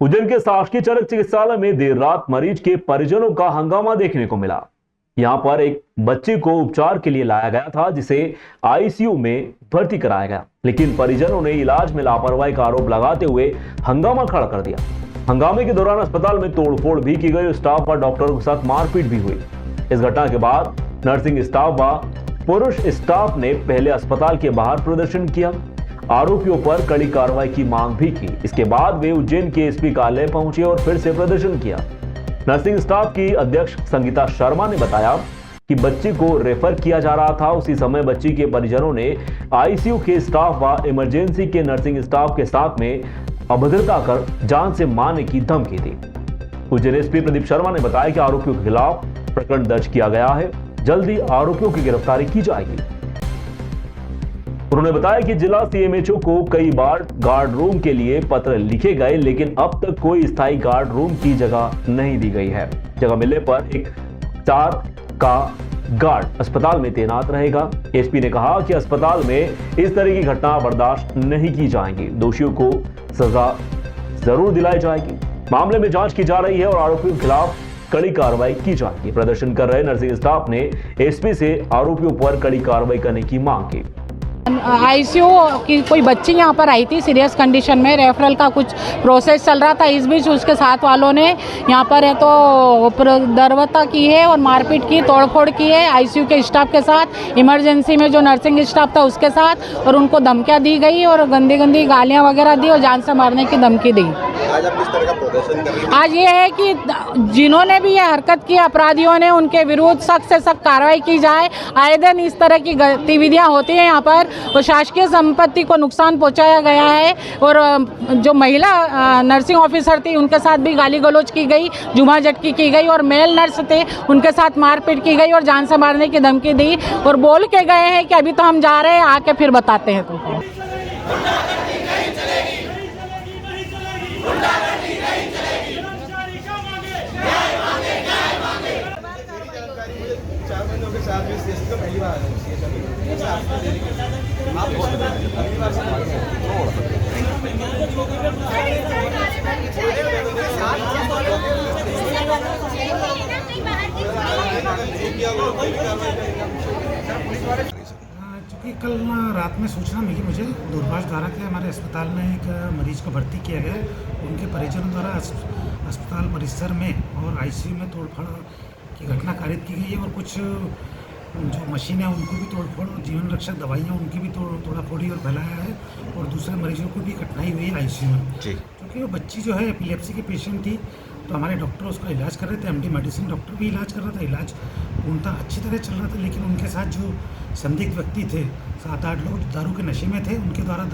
उज्जैन के शासकीय चरक चिकित्सालय में देर रात मरीज के परिजनों का हंगामा देखने को मिला। यहां पर एक बच्चे को उपचार के लिए लाया गया था, जिसे आईसीयू में भर्ती कराया गया, लेकिन परिजनों ने इलाज में लापरवाही का आरोप लगाते हुए हंगामा खड़ा कर दिया। हंगामे के दौरान अस्पताल में तोड़फोड़ भी की गई, स्टाफ व डॉक्टरों के साथ मारपीट भी हुई। इस घटना के बाद नर्सिंग स्टाफ व पुरुष स्टाफ ने पहले अस्पताल के बाहर प्रदर्शन किया, आरोपियों पर कड़ी कार्रवाई की मांग भी की। इसके बाद वे उज्जैन के एसपी कार्यालय पहुंचे और फिर से प्रदर्शन किया। नर्सिंग स्टाफ की अध्यक्ष संगीता शर्मा ने बताया कि बच्चे को रेफर किया जा रहा था। उसी समय बच्ची के परिजनों ने आईसीयू के स्टाफ व इमरजेंसी के नर्सिंग स्टाफ के साथ में अभद्रता कर जान से मारने की धमकी दी। उज्जैन एसपी प्रदीप शर्मा ने बताया कि आरोपियों के खिलाफ प्रकरण दर्ज किया गया है, जल्दी आरोपियों की गिरफ्तारी की जाएगी। उन्होंने बताया कि जिला सीएमएचओ को कई बार गार्ड रूम के लिए पत्र लिखे गए, लेकिन अब तक कोई स्थायी गार्ड रूम की जगह नहीं दी गई है। जगह मिलने पर एक 4 का गार्ड अस्पताल में तैनात रहेगा। एसपी ने कहा कि अस्पताल में इस तरह की घटना बर्दाश्त नहीं की जाएगी, दोषियों को सजा जरूर दिलाई जाएगी। मामले में जांच की जा रही है और आरोपियों के खिलाफ कड़ी कार्रवाई की जाएगी। प्रदर्शन कर रहे नर्सिंग स्टाफ ने एसपी से आरोपियों पर कड़ी कार्रवाई करने की मांग की। आईसीयू की कोई बच्ची यहाँ पर आई थी सीरियस कंडीशन में, रेफरल का कुछ प्रोसेस चल रहा था। इस बीच उसके साथ वालों ने यहाँ पर है तो दरवता की है और मारपीट की, तोड़फोड़ की है आईसीयू के स्टाफ के साथ, इमरजेंसी में जो नर्सिंग स्टाफ था उसके साथ, और उनको धमकियाँ दी गई और गंदी गंदी गालियाँ वगैरह दी और जान से मारने की धमकी दी। आज आप किस तरह का प्रदर्शन कर रहे हैं? आज ये है कि जिन्होंने भी ये हरकत की, अपराधियों ने, उनके विरुद्ध सख्त से सख्त कार्रवाई की जाए। आए दिन इस तरह की गतिविधियाँ होती हैं यहाँ पर, और शासकीय संपत्ति को नुकसान पहुंचाया गया है। और जो महिला नर्सिंग ऑफिसर थी उनके साथ भी गाली गलौज की गई, जुमा झटकी की गई, और मेल नर्स थे उनके साथ मारपीट की गई और जान से मारने की धमकी दी, और बोल के गए हैं कि अभी तो हम जा रहे हैं, आके फिर बताते हैं तुमको। चूँकि कल रात में सूचना मिली मुझे दूरभाष द्वारा कि हमारे अस्पताल में एक मरीज को भर्ती किया गया है। उनके परिजनों द्वारा अस्पताल परिसर में और आईसीयू में तोड़फोड़ की घटना कारित की गई है, और कुछ जो मशीनें उनको भी तोड़फोड़, जीवन रक्षक दवाइयाँ उनकी भी तोड़ाफोड़ी और फैलाया है, और दूसरे मरीजों को भी कठिनाई हुई है आईसीयू में। क्योंकि वो बच्ची जो है एपिलेप्सी की पेशेंट थी, तो हमारे डॉक्टर उसका इलाज कर रहे थे, एमडी मेडिसिन डॉक्टर भी इलाज कर रहा था। इलाज उनका अच्छी तरह चल रहा था, लेकिन उनके साथ जो संदिग्ध व्यक्ति थे, 7-8 लोग दारू के नशे में थे, उनके द्वारा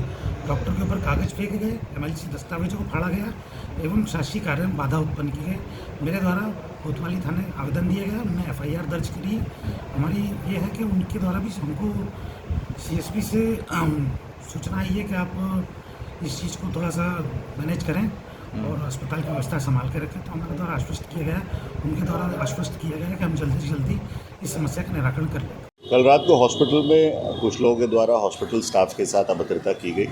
डॉक्टर के ऊपर कागज़ फेंके गए, एमएलसी दस्तावेजों को फाड़ा गया एवं शासकीय कार्य में बाधा उत्पन्न की गई। मेरे द्वारा कोतवाली थाने आवेदन दिया गया, उन्होंने एफआईआर दर्ज करी। हमारी ये है कि उनके द्वारा भी हमको सीएसपी से सूचना आई है कि आप इस चीज़ को थोड़ा सा मैनेज करें और अस्पताल की व्यवस्था संभाल के रखें। तो हमारे द्वारा आश्वस्त किया गया, उनके द्वारा आश्वस्त किया गया कि हम जल्दी से जल्दी इस समस्या का निराकरण कर लें। कल रात को हॉस्पिटल में कुछ लोगों के द्वारा हॉस्पिटल स्टाफ के साथ अभद्रता की गई,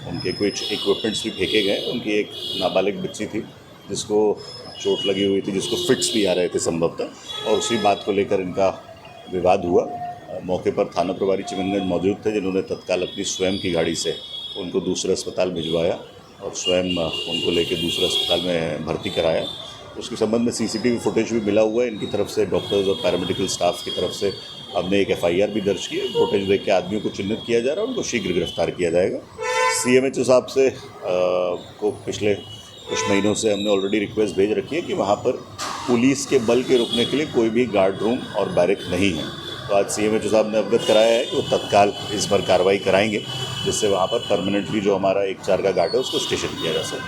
उनके कुछ इक्विपमेंट्स भी फेंके गए। उनकी एक नाबालिग बच्ची थी जिसको चोट लगी हुई थी, जिसको फिट्स भी आ रहे थे संभवतः, और उसी बात को लेकर इनका विवाद हुआ। मौके पर थाना प्रभारी चिमनगंज मौजूद थे, जिन्होंने तत्काल अपनी स्वयं की गाड़ी से उनको दूसरे अस्पताल भिजवाया और स्वयं उनको लेकर दूसरे अस्पताल में भर्ती कराया। उसके संबंध में सीसीटीवी फुटेज भी मिला हुआ है। इनकी तरफ से डॉक्टर्स और पैरामेडिकल स्टाफ की तरफ से हमने एक एफआईआर भी दर्ज की है। फुटेज देख के आदमियों को चिन्हित किया जा रहा है, उनको शीघ्र गिरफ्तार किया जाएगा। सीएमएचओ साहब से को पिछले कुछ महीनों से हमने ऑलरेडी रिक्वेस्ट भेज रखी है कि वहाँ पर पुलिस के बल के रुकने के लिए कोई भी गार्ड रूम और बैरक नहीं है। तो आज सीएमएचओ साहब ने अवगत कराया है कि वो तत्काल इस पर कार्रवाई कराएंगे, जिससे वहाँ पर परमानेंटली जो हमारा एक 4 का गार्ड है उसको स्टेशन किया जा सके।